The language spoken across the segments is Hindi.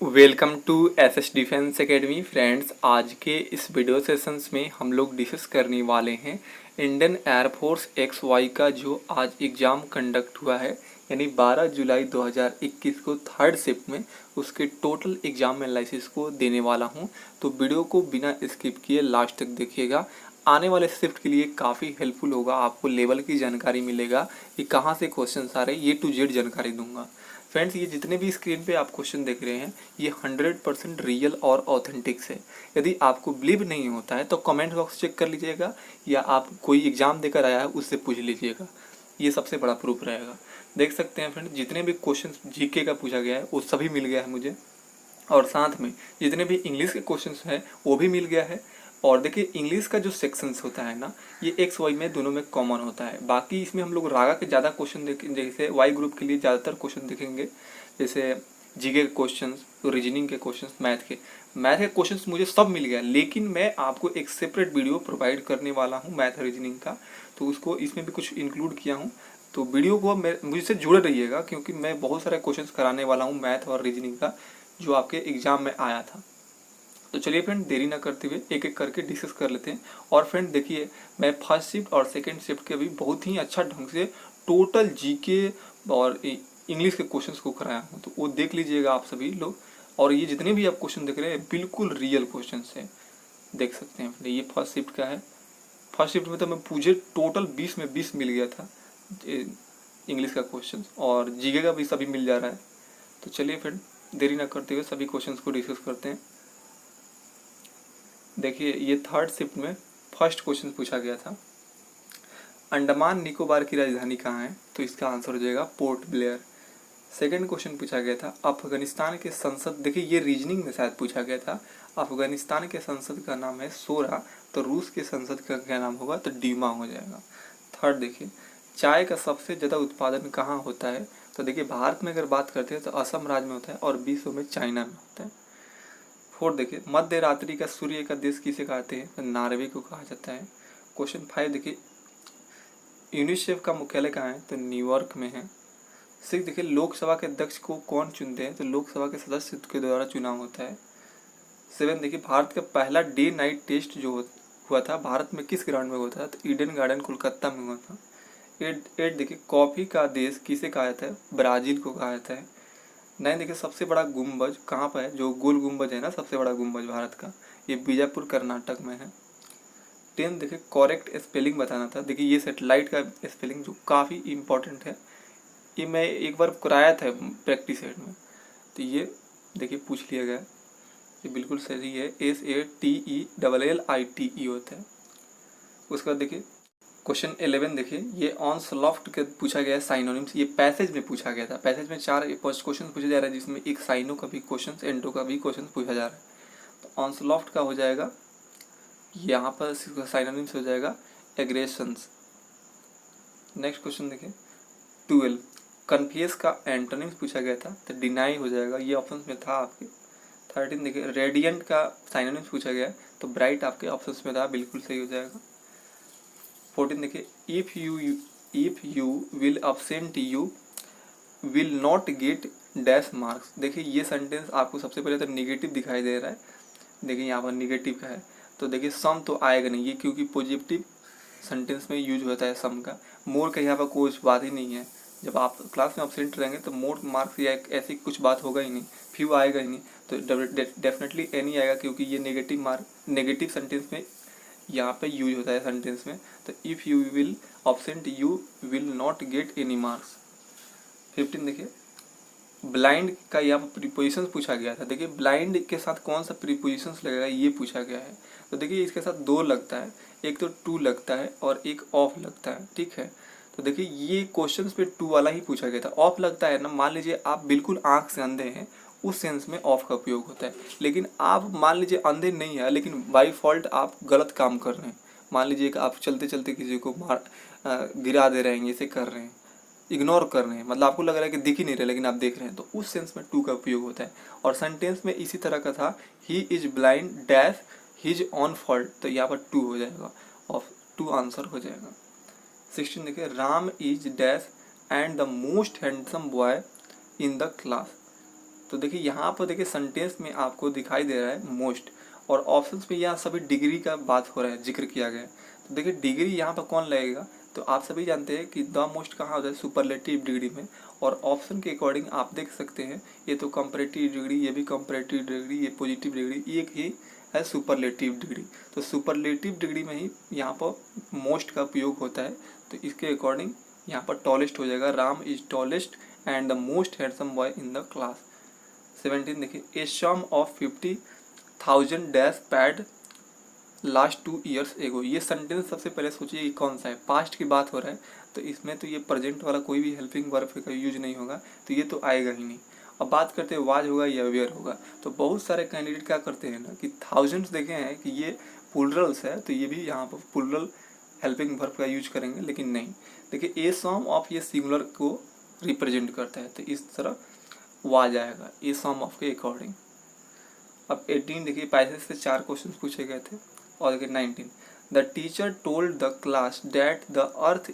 Welcome to SS defence academy friends. आज के इस वीडियो सेशंस में हम लोग डिस्कस करने वाले हैं इंडियन एयरफोर्स XY का जो आज एग्ज़ाम कंडक्ट हुआ है, यानी 12 जुलाई 2021 को थर्ड शिफ्ट में उसके टोटल एग्ज़ाम एनालिसिस को देने वाला हूं। तो वीडियो को बिना स्किप किए लास्ट तक देखिएगा। आने वाले शिफ्ट के लिए काफ़ी हेल्पफुल होगा, आपको लेवल की जानकारी मिलेगा कि कहाँ से क्वेश्चन आ रहे हैं, A to Z जानकारी दूंगा। फ्रेंड्स, ये जितने भी स्क्रीन पे आप क्वेश्चन देख रहे हैं ये 100% रियल और ऑथेंटिक्स है। यदि आपको बिलीव नहीं होता है तो कमेंट बॉक्स चेक कर लीजिएगा, या आप कोई एग्जाम देकर आया है उससे पूछ लीजिएगा, ये सबसे बड़ा प्रूफ रहेगा। देख सकते हैं फ्रेंड्स, जितने भी क्वेश्चन जीके का पूछा गया है वो सभी मिल गया है मुझे, और साथ में जितने भी इंग्लिश के क्वेश्चंस हैं वो भी मिल गया है। और देखिए, इंग्लिश का जो सेक्शंस होता है ना, ये XY में दोनों में कॉमन होता है। बाकी इसमें हम लोग रागा के ज़्यादा क्वेश्चन देखें, जैसे वाई ग्रुप के लिए ज़्यादातर क्वेश्चन देखेंगे, जैसे जीके के क्वेश्चंस, रीजनिंग के क्वेश्चंस, मैथ के क्वेश्चंस मुझे सब मिल गया, लेकिन मैं आपको एक सेपरेट वीडियो प्रोवाइड करने वाला हूँ मैथ रीजनिंग का, तो उसको इसमें भी कुछ इंक्लूड किया हूँ। तो वीडियो को मुझसे जुड़े रहिएगा, क्योंकि मैं बहुत सारे क्वेश्चंस कराने वाला हूँ मैथ और रीजनिंग का, जो आपके एग्जाम में आया था। तो चलिए फ्रेंड, देरी ना करते हुए एक एक करके डिस्कस कर लेते हैं। और फ्रेंड देखिए, मैं फर्स्ट शिफ्ट और सेकंड शिफ्ट के भी बहुत ही अच्छा ढंग से टोटल जीके और इंग्लिश के क्वेश्चंस को कराया हूँ, तो वो देख लीजिएगा आप सभी लोग। और ये जितने भी आप क्वेश्चन देख रहे हैं बिल्कुल रियल क्वेश्चन है, देख सकते हैं। ये फर्स्ट शिफ्ट का है। फर्स्ट शिफ्ट में तो मैं मुझे टोटल 20 में 20 मिल गया था इंग्लिश का क्वेश्चन, और जीके का भी सभी मिल जा रहा है। तो चलिए फ्रेंड, देरी ना करते हुए सभी क्वेश्चंस को डिस्कस करते हैं। देखिए, ये थर्ड शिफ्ट में फर्स्ट क्वेश्चन पूछा गया था, अंडमान निकोबार की राजधानी कहाँ है, तो इसका आंसर हो जाएगा पोर्ट ब्लेयर। सेकंड क्वेश्चन पूछा गया था, अफगानिस्तान के संसद, देखिए ये रीजनिंग में शायद पूछा गया था, अफगानिस्तान के संसद का नाम है सोरा, तो रूस के संसद का क्या नाम होगा, तो डीमा हो जाएगा। थर्ड देखिए, चाय का सबसे ज़्यादा उत्पादन कहाँ होता है, तो देखिए भारत में अगर बात करते हैं तो असम राज्य में होता है, और विश्व में चाइना में होता है। फोर्थ देखिए, मध्य रात्रि का सूर्य का देश किसे कहते हैं, तो नॉर्वे को कहा जाता है। क्वेश्चन 5 देखिए, यूनिसेफ का मुख्यालय कहाँ है, तो न्यूयॉर्क में है। 6 देखिए, लोकसभा के अध्यक्ष को कौन चुनते हैं, तो लोकसभा के सदस्य के द्वारा चुनाव होता है। 7 देखिए, भारत का पहला डे नाइट टेस्ट जो हुआ था भारत में किस ग्राउंड में हुआ था, तो ईडन गार्डन कोलकाता में हुआ था। 8 देखिए, कॉफी का देश किसे कहा जाता है, ब्राजील को कहा जाता है। 9 देखिए, सबसे बड़ा गुम्बज कहाँ पर है, जो गोल गुम्बज है ना, सबसे बड़ा गुम्बज भारत का, ये बीजापुर कर्नाटक में है। 10 देखिए, करेक्ट स्पेलिंग बताना था। देखिए ये सेटेलाइट का स्पेलिंग जो काफ़ी इंपॉर्टेंट है, ये मैं एक बार कराया था प्रैक्टिस सेट में, तो ये देखिए पूछ लिया गया, ये बिल्कुल सही है, SATELLITE होता है। उसके बाद देखिए क्वेश्चन 11 देखिए, ये ऑन स्लॉफ्ट के पूछा गया है साइनोनिम्स, ये पैसेज में पूछा गया था। पैसेज में 4 क्वेश्चन पूछा जा रहा है, जिसमें एक साइनो का भी क्वेश्चन, एंडो का भी क्वेश्चन पूछा जा रहा है। तो ऑन स्लॉफ्ट का हो जाएगा, यहाँ पर साइनोनिम्स हो जाएगा एग्रेशंस। नेक्स्ट क्वेश्चन देखिए 12, कन्फेस का एंटोनिम्स पूछा गया था, तो डिनाई हो जाएगा, ये ऑप्शन में था आपके। 13 देखिए, रेडियंट का साइनोनिम्स पूछा गया, तो ब्राइट आपके ऑप्शन में था, बिल्कुल सही हो जाएगा। 14 देखिए, if you will absent you will not gate dash marks. देखिए ये सेंटेंस आपको सबसे पहले तो निगेटिव दिखाई दे रहा है, देखिए यहाँ पर निगेटिव का है, तो देखिए सम तो आएगा नहीं, ये क्योंकि पॉजिटिव सेंटेंस में यूज होता है सम का। मोर का यहाँ पर कोई बात ही नहीं है, जब आप क्लास में अब्सेंट रहेंगे तो मोर मार्क्स या ऐसी कुछ बात होगा ही नहीं, फ्यू आएगा ही नहीं, तो डेफिनेटली एनी आएगा, क्योंकि ये नेगेटिव सेंटेंस में यहाँ पे यूज होता है सेंटेंस में। तो if you will absent you will not get any marks. 15 देखिए, ब्लाइंड का यहाँ पर प्रीपोजिशंस पूछा गया था। देखिए ब्लाइंड के साथ कौन सा प्रीपोजिशंस लगेगा, ये पूछा गया है। तो देखिए इसके साथ 2 लगता है, एक तो टू लगता है और एक ऑफ लगता है, ठीक है। तो देखिए ये क्वेश्चंस पे टू वाला ही पूछा गया था। ऑफ लगता है ना, मान लीजिए आप बिल्कुल आंख से अंधे हैं, उस सेंस में ऑफ का उपयोग होता है। लेकिन आप मान लीजिए अंधे नहीं है, लेकिन बाई फॉल्ट आप गलत काम कर रहे हैं, मान लीजिए कि आप चलते चलते किसी को गिरा दे रहे हैं, ऐसे कर रहे हैं, इग्नोर कर रहे हैं, मतलब आपको लग रहा है कि दिख ही नहीं रहे लेकिन आप देख रहे हैं, तो उस सेंस में टू का उपयोग होता है। और सेंटेंस में इसी तरह का था, he is blind dash his on fault, तो यहाँ पर टू हो जाएगा, और टू आंसर हो जाएगा। 16 देखिए, Ram is dash and the most handsome boy in the class. तो देखिए यहाँ पर देखिए सेंटेंस में आपको दिखाई दे रहा है मोस्ट, और ऑप्शंस में यहाँ सभी डिग्री का बात हो रहा है, जिक्र किया गया है। तो देखिए डिग्री यहाँ पर कौन लगेगा, तो आप सभी जानते हैं कि द मोस्ट कहाँ होता है, सुपरलेटिव डिग्री में। और ऑप्शन के अकॉर्डिंग आप देख सकते हैं ये तो कंपैरेटिव डिग्री, ये भी कंपैरेटिव डिग्री, ये पॉजिटिव डिग्री, एक ही है सुपरलेटिव डिग्री। तो सुपरलेटिव डिग्री में ही यहाँ पर मोस्ट का उपयोग होता है। तो इसके अकॉर्डिंग यहाँ पर टॉलेस्ट हो जाएगा, Ram is tallest and the most handsome boy in the class. 17 देखिए, a sum of 50,000 dash paid last 2 years एगो। ये सेंटेंस सबसे पहले सोचिए ये कौन सा है, पास्ट की बात हो रहा है, तो इसमें तो ये प्रेजेंट वाला कोई भी हेल्पिंग वर्ब का यूज नहीं होगा, तो ये तो आएगा ही नहीं। अब बात करते हैं वाज होगा या वेयर होगा। तो बहुत सारे कैंडिडेट क्या करते हैं ना कि थाउजेंड्स देखे हैं कि ये प्लूरल्स है, तो ये भी यहाँ पर प्लूरल हेल्पिंग वर्ब का यूज करेंगे, लेकिन नहीं। देखिए ए सम ऑफ ये सिंगुलर को रिप्रेजेंट करता है, तो इस तरह वाज आएगा ए सम ऑफ के अकॉर्डिंग। अब 18 देखिए, पैसेज से 4 क्वेश्चन पूछे गए थे। और देखिए 19, the teacher told the class that the earth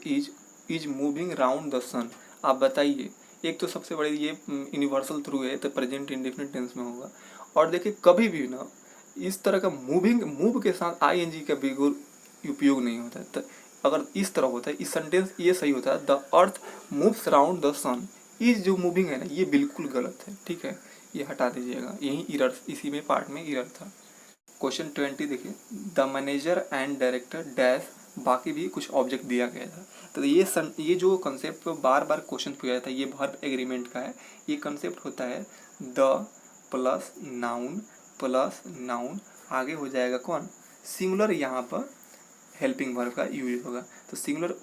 is moving round the sun. आप बताइए, एक तो सबसे बड़ी ये यूनिवर्सल थ्रू है, तो प्रेजेंट इंडेफिनिट टेंस में होगा। और देखिए कभी भी ना इस तरह का मूव के साथ आईएनजी का बिल्कुल उपयोग नहीं होता है। तो अगर इस तरह होता है, इस सेंटेंस ये सही होता है, the earth moves round the sun, इस जो मूविंग है ना ये बिल्कुल गलत है, ठीक है, ये हटा दीजिएगा, यही इरर, इसी में पार्ट में इरर था। क्वेश्चन 20 देखिए, the manager and director dash, बाकी भी कुछ ऑब्जेक्ट दिया गया था। तो ये जो कंसेप्ट बार बार क्वेश्चन पूछा था, ये वर्ब एग्रीमेंट का है। ये कंसेप्ट होता है द प्लस नाउन आगे हो जाएगा कौन, सिंगुलर, यहाँ पर हेल्पिंग वर्ब का यूज होगा। तो सिंगुलर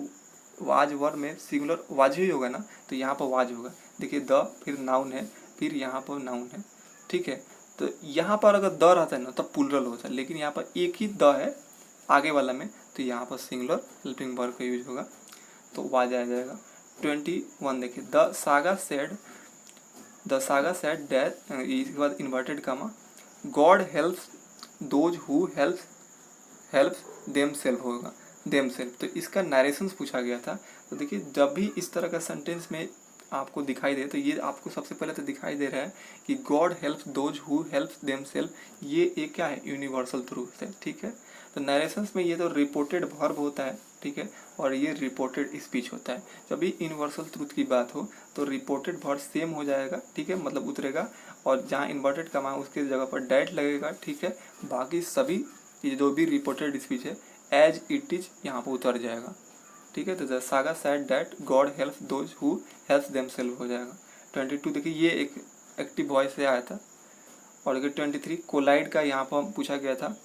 वाज वर्ब में सिंगुलर वाज ही होगा ना, तो यहाँ पर वाज होगा। देखिए द फिर नाउन है, फिर यहाँ पर नाउन है, ठीक है। तो यहाँ पर अगर द रहता है ना तब प्लूरल होता है, लेकिन यहाँ पर एक ही द है आगे वाला में, तो यहाँ पर सिंगुलर हेल्पिंग वर्ब का यूज होगा, तो वाज आ जाएगा। 21 देखिए, द सागा सेड दैट, इसके बाद inverted comma, God helps those who helps themself होगा, देमसेल्फ। तो इसका नरेशंस पूछा गया था। तो देखिए जब भी इस तरह का सेंटेंस में आपको दिखाई दे, तो ये आपको सबसे पहले तो दिखाई दे रहा है कि God helps those who helps themself, ये एक क्या है, यूनिवर्सल ट्रूथ है, ठीक है। तो नरेशंस में ये तो रिपोर्टेड वर्ब होता है, ठीक है, और ये रिपोर्टेड स्पीच होता है। जब भी यूनिवर्सल ट्रूथ की बात हो तो रिपोर्टेड वर्ब सेम हो जाएगा, ठीक है, मतलब उतरेगा, और जहाँ इन्वर्टेड कमा उसके जगह पर डैट लगेगा, ठीक है। बाकी सभी ये जो भी रिपोर्टेड स्पीच है एज इट इज यहाँ पर उतर जाएगा, ठीक है। तो the saga said that God helps those who helps themself हो जाएगा। 22 देखिए, ये एक एक्टिव वॉइस से आया था। और देखिए 23 कोलाइड का यहाँ पर पूछा गया था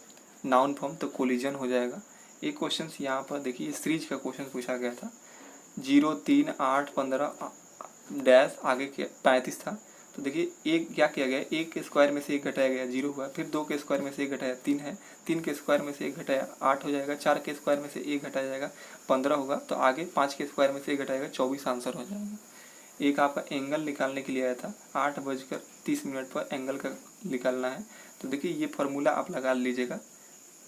नाउन फॉर्म, तो कोलिजन हो जाएगा। एक क्वेश्चन यहाँ पर देखिए सीरीज का क्वेश्चन पूछा गया था, 0, 3, 8, 15 डैश आगे के 35 था। तो देखिए एक क्या किया गया, एक के स्क्वायर में से एक घटाया गया 0 हुआ, फिर 2 के स्क्वायर में से एक घटाया 3 है, 3 के स्क्वायर में से एक घटाया 8 हो जाएगा, 4 के स्क्वायर में से एक घटाया जाएगा 15 होगा, तो आगे 5 के स्क्वायर में से एक घटाएगा 24 आंसर हो जाएगा। एक आपका एंगल निकालने के लिए आया था, 8:30 पर एंगल का निकालना है। तो देखिए ये फार्मूला आप लगा लीजिएगा,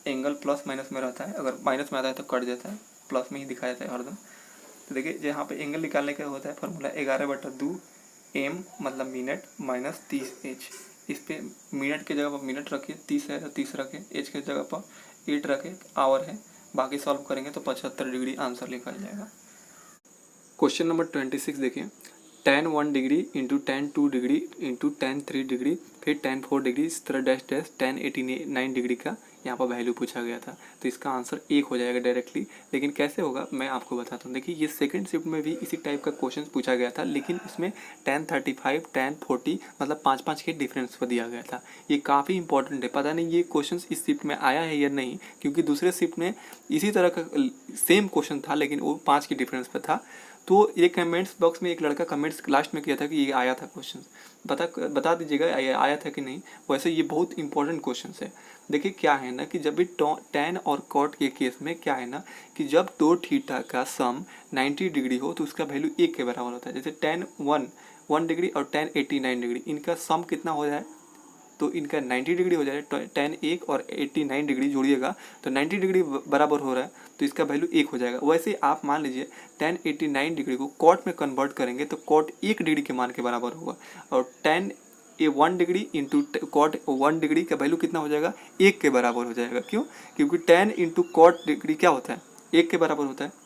एंगल प्लस माइनस में रहता है, अगर माइनस में आता है तो कट जाता है, प्लस में ही दिखाया जाता है हरदम। तो देखिए यहाँ पे एंगल निकालने का होता है फार्मूला 11/2 m मतलब मिनट माइनस 30h। इस पे मिनट के जगह पर मिनट रखिए, 30 है तो 30 रखें, एच के जगह पर 8 रखें, आवर है, बाकी सॉल्व करेंगे तो 75 डिग्री आंसर निकल जाएगा। क्वेश्चन नंबर 26 देखिए, tan 1 degree into tan 2 degree into tan 3 degree फिर tan 4 डिग्री, इस तरह डैश डैश tan 89 डिग्री का यहाँ पर वैल्यू पूछा गया था। तो इसका आंसर 1 हो जाएगा डायरेक्टली, लेकिन कैसे होगा मैं आपको बताता हूँ। देखिए ये सेकंड शिफ्ट में भी इसी टाइप का क्वेश्चन पूछा गया था, लेकिन इसमें tan 35 tan 40 मतलब 5-5 के डिफरेंस पर दिया गया था। ये काफ़ी इंपॉर्टेंट है, पता नहीं ये क्वेश्चन इस शिफ्ट में आया है या नहीं, क्योंकि दूसरे शिफ्ट में इसी तरह का सेम क्वेश्चन था लेकिन वो 5 के डिफरेंस पर था। तो ये कमेंट्स बॉक्स में एक लड़का कमेंट्स लास्ट में किया था कि ये आया था क्वेश्चन, बता दीजिएगा आया था कि नहीं। वैसे ये बहुत इंपॉर्टेंट क्वेश्चन है। देखिए क्या है ना कि जब भी tan और cot के केस में क्या है ना कि जब दो थीटा का सम 90 डिग्री हो तो उसका वैल्यू 1 के बराबर होता है। जैसे tan 1 डिग्री और tan 89 डिग्री, इनका सम कितना हो जाए तो इनका 90 डिग्री हो जाए। tan 1 और 89 डिग्री जोड़िएगा तो 90 डिग्री बराबर हो रहा है, तो इसका वैल्यू 1 हो जाएगा। वैसे आप मान लीजिए tan 89 डिग्री को cot में कन्वर्ट करेंगे तो cot 1 डिग्री के मान के बराबर होगा, और tan ए 1 डिग्री इंटू कॉट 1 डिग्री का वैल्यू कितना हो जाएगा, 1 के बराबर हो जाएगा। क्यों? क्योंकि tan इंटू कॉट डिग्री क्या होता है, 1 के बराबर होता है।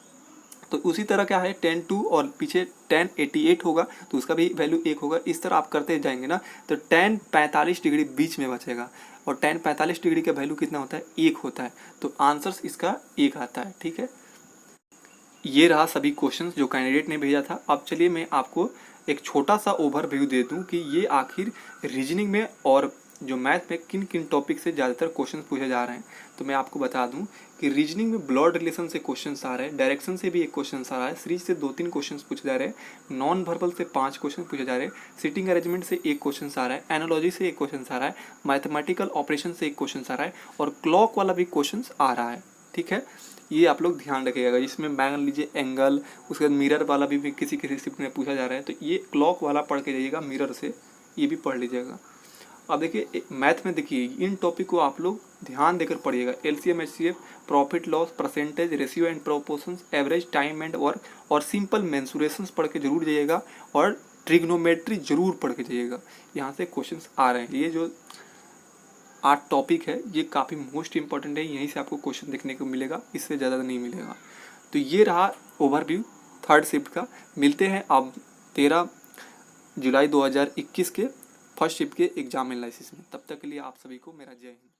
तो उसी तरह क्या है, tan 2 और पीछे tan 88 होगा तो उसका भी वैल्यू 1 होगा। इस तरह आप करते जाएंगे ना तो tan 45 डिग्री बीच में बचेगा और tan 45 डिग्री का वैल्यू कितना होता है, 1 होता है। तो आंसर इसका 1 आता है। ठीक है, ये रहा सभी क्वेश्चंस जो कैंडिडेट ने भेजा था। अब चलिए मैं आपको एक छोटा सा ओवरव्यू दे दूं कि ये आखिर रीजनिंग में और जो मैथ में किन किन टॉपिक से ज़्यादातर क्वेश्चन पूछे जा रहे हैं। तो मैं आपको बता दूं कि रीजनिंग में ब्लड रिलेशन से क्वेश्चन आ रहे हैं, डायरेक्शन से भी एक क्वेश्चन आ रहा है, सीरीज से 2-3 क्वेश्चन पूछे जा रहे हैं, नॉन वर्बल से 5 क्वेश्चन पूछे जा रहे हैं, सिटिंग अरेंजमेंट से 1 क्वेश्चन आ रहा है, एनालॉजी से 1 क्वेश्चन आ रहा है, मैथमेटिकल ऑपरेशन से 1 क्वेश्चन आ रहा है और क्लॉक वाला भी क्वेश्चन आ रहा है। ठीक है, ये आप लोग ध्यान रखिएगा। जिसमें मान लीजिए एंगल, उसके बाद मिरर वाला भी किसी किसी शिफ्ट में पूछा जा रहा है, तो ये क्लॉक वाला पढ़ के जाइएगा, मिरर से ये भी पढ़ लीजिएगा। अब देखिए मैथ में देखिए इन टॉपिक को आप लोग ध्यान देकर पढ़िएगा। LCM HCF, profit loss, percentage, ratio and proportions, average, time and work और सिंपल मेंसुरेशंस पढ़ के जरूर जाइएगा और ट्रिग्नोमेट्री जरूर पढ़ के जाइएगा। यहाँ से क्वेश्चंस आ रहे हैं। ये जो 8 टॉपिक है ये काफ़ी मोस्ट इंपॉर्टेंट है, यहीं से आपको क्वेश्चन देखने को मिलेगा, इससे ज़्यादा नहीं मिलेगा। तो ये रहा ओवरव्यू 3rd शिफ्ट का। मिलते हैं अब 13 जुलाई 2021 के फर्स्ट शिफ्ट के एग्जाम एनालिसिस में। तब तक के लिए आप सभी को मेरा जय हिंद।